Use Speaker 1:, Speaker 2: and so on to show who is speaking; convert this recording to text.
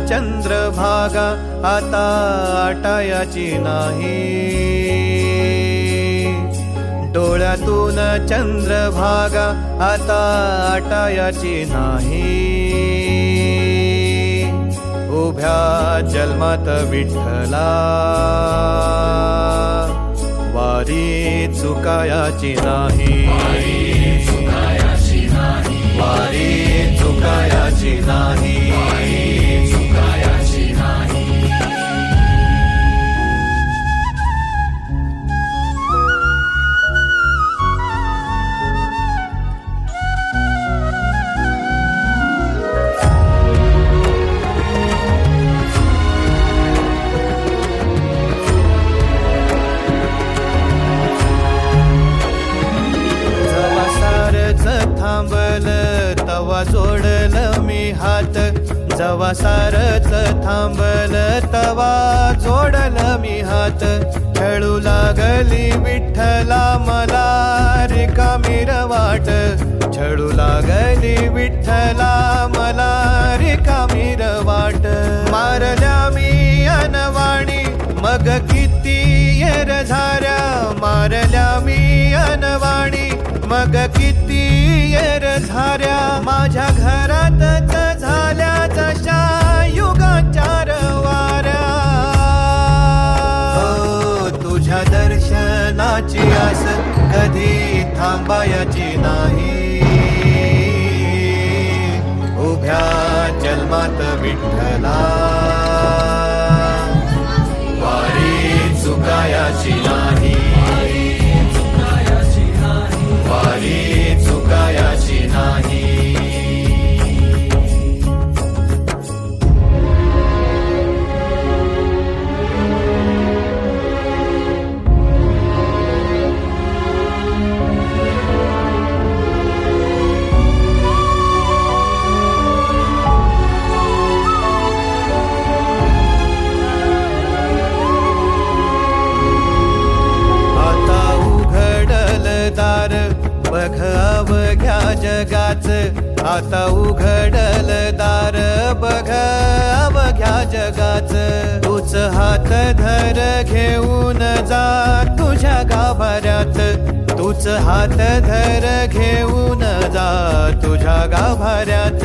Speaker 1: चंद्रभागा आता आटायाची नाही, डोळ्यातून चंद्रभागा आता आटायाची नाही। उभ्या जन्मात विठ्ठला वारी चुकायाची नाही, वारी चुकायाची नाही। थांबल तवा जोडल मी हात, जवा सारच थांबल तवा जोडल मी हात। खेळू लागली विठ्ठला मला रिकामी वाट, छळू लागली विठ्ठला मला रिकामी वाट। मारल्या मी अनवाणी मग किती येर झाऱ्या, मारल्या मी अनवाणी मग किती येर झाऱ्या। माझ्या घरातच झाल्या जशा युगाचार वाऱ्या। हो तुझ्या दर्शनाची आस कधी थांबायची नाही, उभ्या जन्मात विठ्ठला वारी चुकायाची नाही, वारी चुकायाची नाही। बघ अवघ्या जगाच, आता उघडल दार बघ अवघ्या जगाच। तूच हात धर घेऊन जा तुझ्या गाभाऱ्यात, तूच हात धर घेऊन जा तुझ्या गाभाऱ्यात।